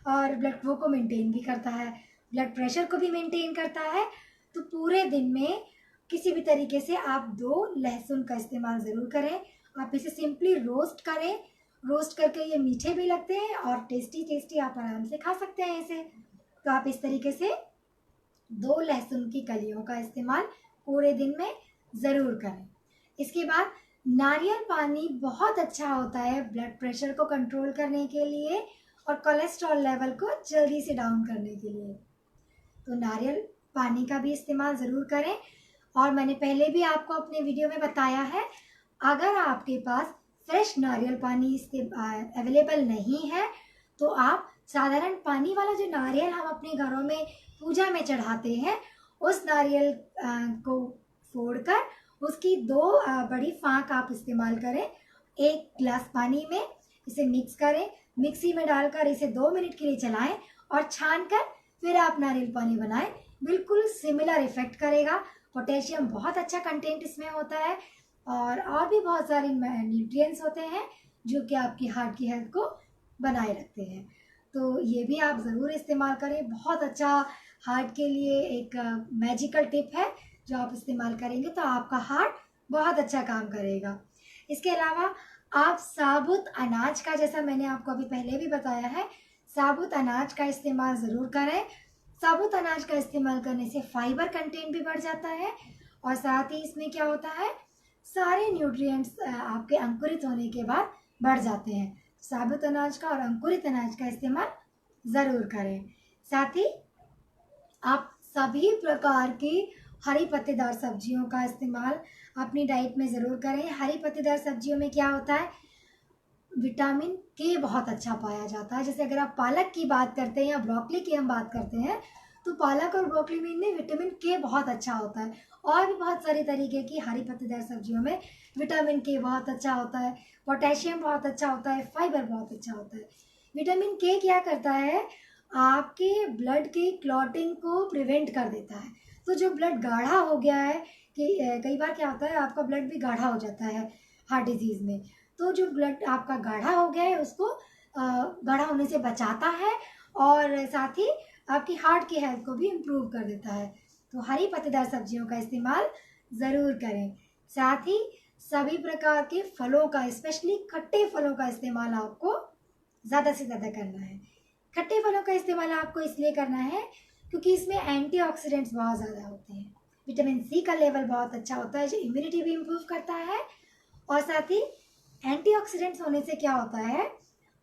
और ब्लड फ्लो को मेंटेन भी करता है, ब्लड प्रेशर को भी मेंटेन करता है। तो पूरे दिन में किसी भी तरीके से आप 2 लहसुन का इस्तेमाल ज़रूर करें। आप इसे सिंपली रोस्ट करें, रोस्ट करके ये मीठे भी लगते हैं और टेस्टी टेस्टी आप आराम से खा सकते हैं इसे। तो आप इस तरीके से 2 लहसुन की कलियों का इस्तेमाल पूरे दिन में ज़रूर करें। इसके बाद नारियल पानी बहुत अच्छा होता है ब्लड प्रेशर को कंट्रोल करने के लिए और कोलेस्ट्रॉल लेवल को जल्दी से डाउन करने के लिए। तो नारियल पानी का भी इस्तेमाल ज़रूर करें। और मैंने पहले भी आपको अपने वीडियो में बताया है, अगर आपके पास फ्रेश नारियल पानी अवेलेबल नहीं है तो आप साधारण पानी वाला जो नारियल हम अपने घरों में पूजा में चढ़ाते हैं, उस नारियल को फोड़कर उसकी 2 बड़ी फाँक आप इस्तेमाल करें। 1 गिलास पानी में इसे मिक्स करें, मिक्सी में डालकर इसे 2 मिनट के लिए चलाएं और छानकर फिर आप नारियल पानी बनाएं। बिल्कुल सिमिलर इफ़ेक्ट करेगा। पोटेशियम बहुत अच्छा कंटेंट इसमें होता है और भी बहुत सारे न्यूट्रिएंट्स होते हैं जो कि आपकी हार्ट की हेल्थ को बनाए रखते हैं। तो ये भी आप ज़रूर इस्तेमाल करें। बहुत अच्छा हार्ट के लिए एक मैजिकल टिप है जो आप इस्तेमाल करेंगे तो आपका हार्ट बहुत अच्छा काम करेगा। इसके अलावा आप साबुत अनाज का, जैसा मैंने आपको अभी पहले भी बताया है, साबुत अनाज का इस्तेमाल ज़रूर करें। साबुत अनाज का इस्तेमाल करने से फाइबर कंटेंट भी बढ़ जाता है और साथ ही इसमें क्या होता है, सारे न्यूट्रिएंट्स आपके अंकुरित होने के बाद बढ़ जाते हैं। साबुत अनाज का और अंकुरित अनाज का इस्तेमाल ज़रूर करें। साथ ही आप सभी प्रकार की हरी पत्तेदार सब्जियों का इस्तेमाल अपनी डाइट में ज़रूर करें। हरी पत्तेदार सब्जियों में क्या होता है, विटामिन के बहुत अच्छा पाया जाता है। जैसे अगर आप पालक की बात करते हैं या ब्रोकली की हम बात करते हैं, तो पालक और ब्रोकली में विटामिन के बहुत अच्छा होता है। और भी बहुत सारे तरीके की हरी पत्तेदार सब्जियों में विटामिन के बहुत अच्छा होता है, पोटेशियम बहुत अच्छा होता है, फाइबर बहुत अच्छा होता है। विटामिन के क्या करता है, आपके ब्लड की क्लॉटिंग को प्रिवेंट कर देता है। तो जो ब्लड गाढ़ा हो गया है, कि कई बार क्या होता है आपका ब्लड भी गाढ़ा हो जाता है हार्ट डिजीज़ में, तो जो ब्लड आपका गाढ़ा हो गया है उसको गाढ़ा होने से बचाता है, और साथ ही आपकी हार्ट की हेल्थ को भी इम्प्रूव कर देता है। तो हरी पत्तेदार सब्जियों का इस्तेमाल ज़रूर करें। साथ ही सभी प्रकार के फलों का, स्पेशली खट्टे फलों का इस्तेमाल आपको ज़्यादा से ज़्यादा करना है। खट्टे फलों का इस्तेमाल आपको इसलिए करना है क्योंकि इसमें एंटीऑक्सीडेंट्स बहुत ज़्यादा होते हैं। विटामिन सी का लेवल बहुत अच्छा होता है जो इम्यूनिटी भी इम्प्रूव करता है, और साथ ही एंटीऑक्सीडेंट्स होने से क्या होता है,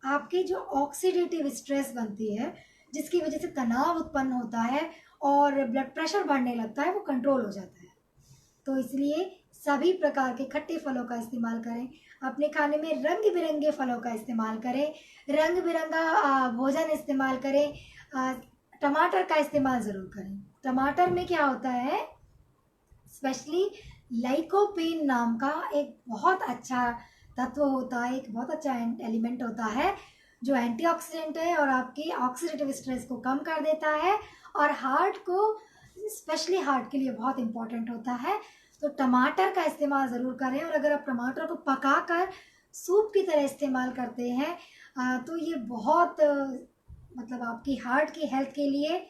आपकी जो ऑक्सीडेटिव स्ट्रेस बनती है जिसकी वजह से तनाव उत्पन्न होता है और ब्लड प्रेशर बढ़ने लगता है, वो कंट्रोल हो जाता है। तो इसलिए सभी प्रकार के खट्टे फलों का इस्तेमाल करें। अपने खाने में रंग बिरंगे फलों का इस्तेमाल करें, रंग बिरंगा भोजन इस्तेमाल करें। टमाटर का इस्तेमाल ज़रूर करें। टमाटर में क्या होता है, स्पेशली लाइकोपीन नाम का एक बहुत अच्छा तत्व होता है, एक बहुत अच्छा एलिमेंट होता है जो एंटीऑक्सीडेंट है और आपकी ऑक्सीडेटिव स्ट्रेस को कम कर देता है, और हार्ट को, स्पेशली हार्ट के लिए बहुत इम्पोर्टेंट होता है। तो टमाटर का इस्तेमाल ज़रूर करें, और अगर आप टमाटर को पकाकर सूप की तरह इस्तेमाल करते हैं तो ये बहुत मतलब आपकी हार्ट की हेल्थ के लिए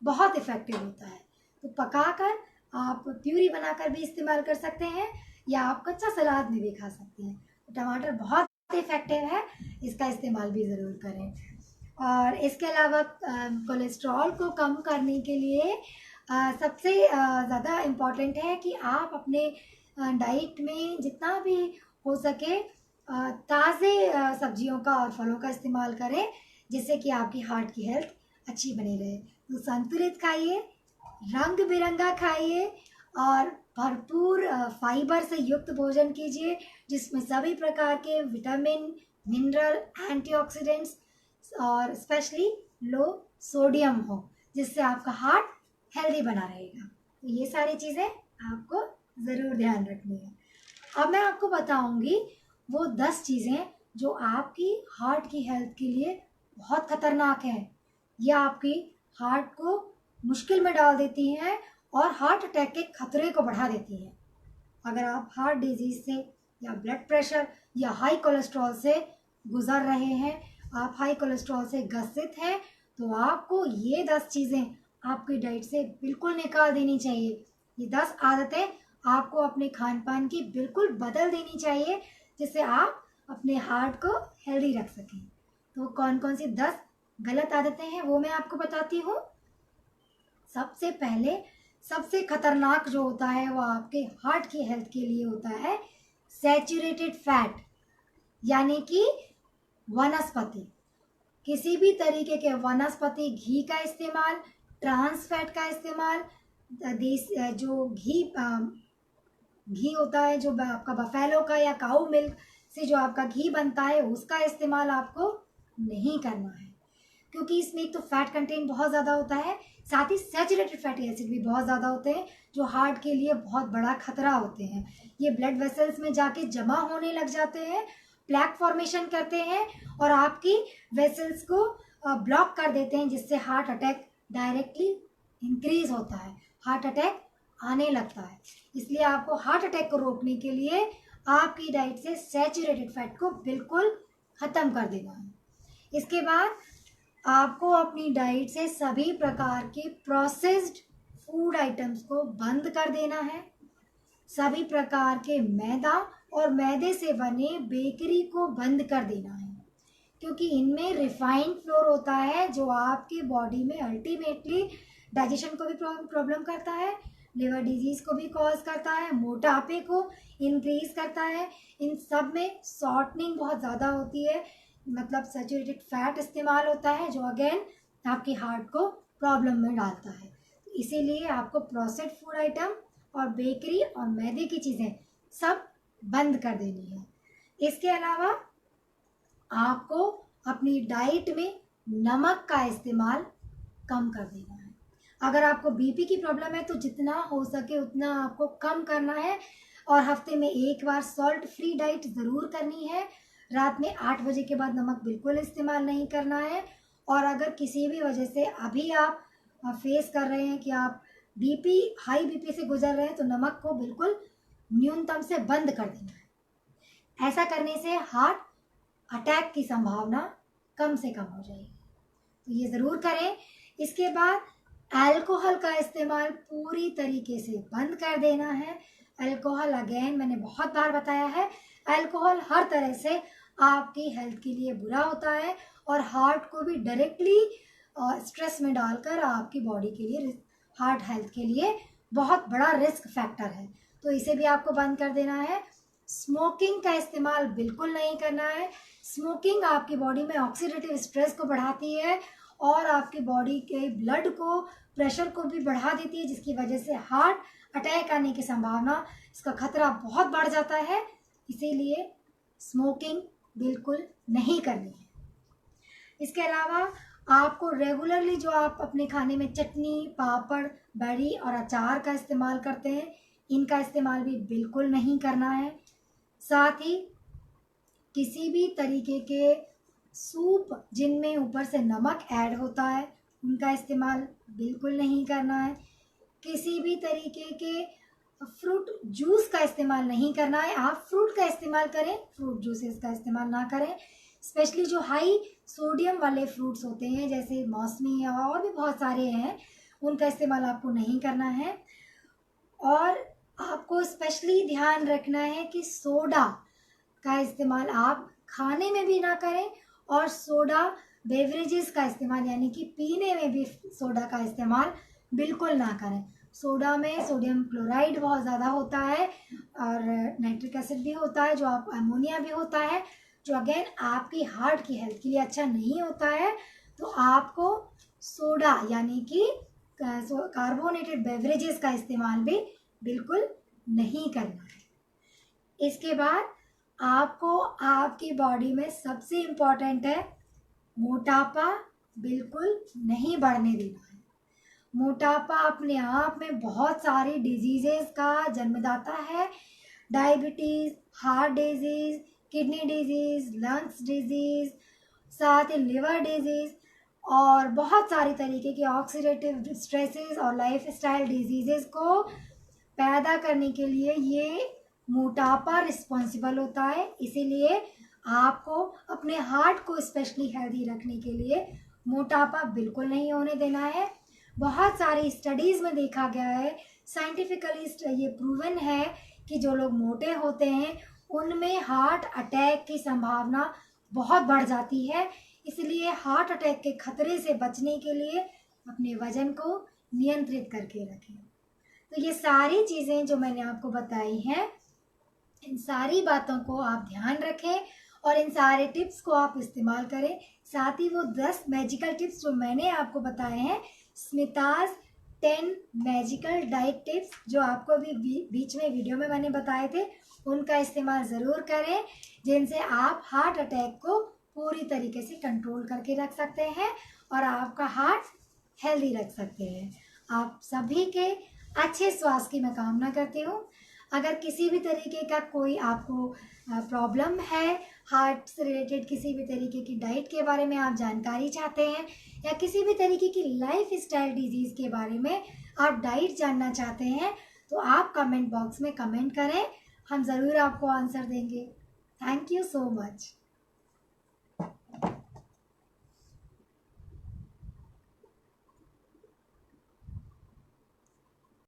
बहुत इफ़ेक्टिव होता है। तो पकाकर आप प्यूरी बनाकर भी इस्तेमाल कर सकते हैं, या आप कच्चा सलाद में भी खा सकते हैं। तो टमाटर बहुत इफ़ेक्टिव है, इसका इस्तेमाल भी ज़रूर करें। और इसके अलावा कोलेस्ट्रॉल को कम करने के लिए सबसे ज़्यादा इम्पॉर्टेंट है कि आप अपने डाइट में जितना भी हो सके ताज़े सब्जियों का और फलों का इस्तेमाल करें, जिससे कि आपकी हार्ट की हेल्थ अच्छी बनी रहे। तो संतुलित खाइए, रंग बिरंगा खाइए, और भरपूर फाइबर से युक्त भोजन कीजिए जिसमें सभी प्रकार के विटामिन, मिनरल, एंटीऑक्सीडेंट्स और स्पेशली लो सोडियम हो, जिससे आपका हार्ट हेल्दी बना रहेगा। तो ये सारी चीज़ें आपको ज़रूर ध्यान रखनी है। अब मैं आपको बताऊंगी वो 10 चीज़ें जो आपकी हार्ट की हेल्थ के लिए बहुत खतरनाक हैं, या आपकी हार्ट को मुश्किल में डाल देती हैं और हार्ट अटैक के खतरे को बढ़ा देती हैं। अगर आप हार्ट डिजीज़ से या ब्लड प्रेशर या हाई कोलेस्ट्रॉल से गुजर रहे हैं, आप हाई कोलेस्ट्रॉल से ग्रसित हैं, तो आपको ये 10 चीज़ें आपकी डाइट से बिल्कुल निकाल देनी चाहिए। ये 10 आदतें आपको अपने खान पान की बिल्कुल बदल देनी चाहिए, जिससे आप अपने हार्ट को हेल्दी रख सकें। तो कौन कौन सी 10 गलत आदतें हैं वो मैं आपको बताती हूँ। सबसे पहले, सबसे खतरनाक जो होता है वो आपके हार्ट की हेल्थ के लिए होता है सैचुरेटेड फैट, यानी कि वनस्पति, किसी भी तरीके के वनस्पति घी का इस्तेमाल, ट्रांस फैट का इस्तेमाल, देश जो घी होता है जो आपका बफेलो का या काऊ मिल्क से जो आपका घी बनता है, उसका इस्तेमाल आपको नहीं करना है, क्योंकि इसमें एक तो फैट कंटेंट बहुत ज़्यादा होता है, साथ ही सैचुरेटेड फैटी एसिड भी बहुत ज़्यादा होते हैं जो हार्ट के लिए बहुत बड़ा खतरा होते हैं। ये ब्लड वेसल्स में जाके जमा होने लग जाते हैं, प्लैक फॉर्मेशन करते हैं और आपकी वेसल्स को ब्लॉक कर देते हैं, जिससे हार्ट अटैक डायरेक्टली इंक्रीज होता है, हार्ट अटैक आने लगता है। इसलिए आपको हार्ट अटैक को रोकने के लिए आपकी डाइट से सैचुरेटेड फैट को बिल्कुल ख़त्म कर देना है। इसके बाद आपको अपनी डाइट से सभी प्रकार के प्रोसेस्ड फूड आइटम्स को बंद कर देना है। सभी प्रकार के मैदा और मैदे से बने बेकरी को बंद कर देना है, क्योंकि इनमें रिफाइंड फ्लोर होता है जो आपकी बॉडी में अल्टीमेटली डाइजेशन को भी प्रॉब्लम करता है, लिवर डिजीज़ को भी कॉज करता है, मोटापे को इंक्रीज करता है। इन सब में शॉर्टनिंग बहुत ज़्यादा होती है, मतलब सैचुरेटेड फैट इस्तेमाल होता है जो अगेन आपके हार्ट को प्रॉब्लम में डालता है। इसीलिए आपको प्रोसेस्ड फूड आइटम और बेकरी और मैदे की चीज़ें सब बंद कर देनी है। इसके अलावा आपको अपनी डाइट में नमक का इस्तेमाल कम कर देना है। अगर आपको बीपी की प्रॉब्लम है तो जितना हो सके उतना आपको कम करना है, और हफ्ते में एक बार सॉल्ट फ्री डाइट ज़रूर करनी है। रात में 8 बजे के बाद नमक बिल्कुल इस्तेमाल नहीं करना है। और अगर किसी भी वजह से अभी आप फेस कर रहे हैं कि आप हाई बीपी से गुजर रहे हैं, तो नमक को बिल्कुल न्यूनतम से बंद कर देना है। ऐसा करने से हार्ट अटैक की संभावना कम से कम हो जाएगी, तो ये ज़रूर करें। इसके बाद अल्कोहल का इस्तेमाल पूरी तरीके से बंद कर देना है। अल्कोहल अगेन मैंने बहुत बार बताया है, अल्कोहल हर तरह से आपकी हेल्थ के लिए बुरा होता है और हार्ट को भी डायरेक्टली स्ट्रेस में डालकर आपकी बॉडी के लिए, हार्ट हेल्थ के लिए बहुत बड़ा रिस्क फैक्टर है, तो इसे भी आपको बंद कर देना है। स्मोकिंग का इस्तेमाल बिल्कुल नहीं करना है। स्मोकिंग आपकी बॉडी में ऑक्सीडेटिव स्ट्रेस को बढ़ाती है और आपकी बॉडी के ब्लड को, प्रेशर को भी बढ़ा देती है, जिसकी वजह से हार्ट अटैक आने की संभावना, इसका खतरा बहुत बढ़ जाता है। इसीलिए स्मोकिंग बिल्कुल नहीं करनी है। इसके अलावा आपको रेगुलरली जो आप अपने खाने में चटनी, पापड़, बड़ी और अचार का इस्तेमाल करते हैं, इनका इस्तेमाल भी बिल्कुल नहीं करना है। साथ ही किसी भी तरीके के सूप जिनमें ऊपर से नमक ऐड होता है, उनका इस्तेमाल बिल्कुल नहीं करना है। किसी भी तरीके के फ्रूट जूस का इस्तेमाल नहीं करना है। आप फ्रूट का इस्तेमाल करें, फ्रूट जूसेस का इस्तेमाल ना करें। स्पेशली जो हाई सोडियम वाले फ्रूट्स होते हैं, जैसे मौसमी और भी बहुत सारे हैं, उनका इस्तेमाल आपको नहीं करना है। और आपको स्पेशली ध्यान रखना है कि सोडा का इस्तेमाल आप खाने में भी ना करें, और सोडा बेवरेजेस का इस्तेमाल यानी कि पीने में भी सोडा का इस्तेमाल बिल्कुल ना करें। सोडा में सोडियम क्लोराइड बहुत ज़्यादा होता है और नाइट्रिक एसिड भी होता है, जो आप अमोनिया भी होता है, जो अगेन आपकी हार्ट की हेल्थ के लिए अच्छा नहीं होता है। तो आपको सोडा यानी कि कार्बोनेटेड बेवरेजेस का इस्तेमाल भी बिल्कुल नहीं करना है। इसके बाद आपको आपकी बॉडी में सबसे इम्पॉर्टेंट है, मोटापा बिल्कुल नहीं बढ़ने देना है। मोटापा अपने आप में बहुत सारी डिजीज़ेस का जन्मदाता है। Diabetes, heart disease, kidney disease, lungs disease, साथ ही लिवर डिजीज़ और बहुत सारी तरीके की ऑक्सीडेटिव स्ट्रेसेस और लाइफस्टाइल डिजीज़ेस को पैदा करने के लिए ये मोटापा रिस्पॉन्सिबल होता है। इसीलिए आपको अपने हार्ट को स्पेशली हेल्दी रखने के लिए मोटापा बिल्कुल नहीं होने देना है। बहुत सारी स्टडीज़ में देखा गया है, साइंटिफिकली ये प्रूवन है कि जो लोग मोटे होते हैं उनमें हार्ट अटैक की संभावना बहुत बढ़ जाती है। इसलिए हार्ट अटैक के खतरे से बचने के लिए अपने वज़न को नियंत्रित करके रखें। तो ये सारी चीज़ें जो मैंने आपको बताई हैं, इन सारी बातों को आप ध्यान रखें और इन सारे टिप्स को आप इस्तेमाल करें। साथ ही वो 10 मैजिकल टिप्स जो मैंने आपको बताए हैं, स्मिताज 10 मैजिकल डाइट टिप्स, जो आपको अभी बीच में वीडियो में मैंने बताए थे, उनका इस्तेमाल ज़रूर करें, जिनसे आप हार्ट अटैक को पूरी तरीके से कंट्रोल करके रख सकते हैं और आपका हार्ट हेल्दी रख सकते हैं। आप सभी के अच्छे स्वास्थ्य की मैं कामना करती हूँ। अगर किसी भी तरीके का कोई आपको प्रॉब्लम है, हार्ट से रिलेटेड किसी भी तरीके की डाइट के बारे में आप जानकारी चाहते हैं, या किसी भी तरीके की लाइफ स्टाइल डिजीज़ के बारे में आप डाइट जानना चाहते हैं, तो आप कमेंट बॉक्स में कमेंट करें, हम ज़रूर आपको आंसर देंगे। Thank you so much.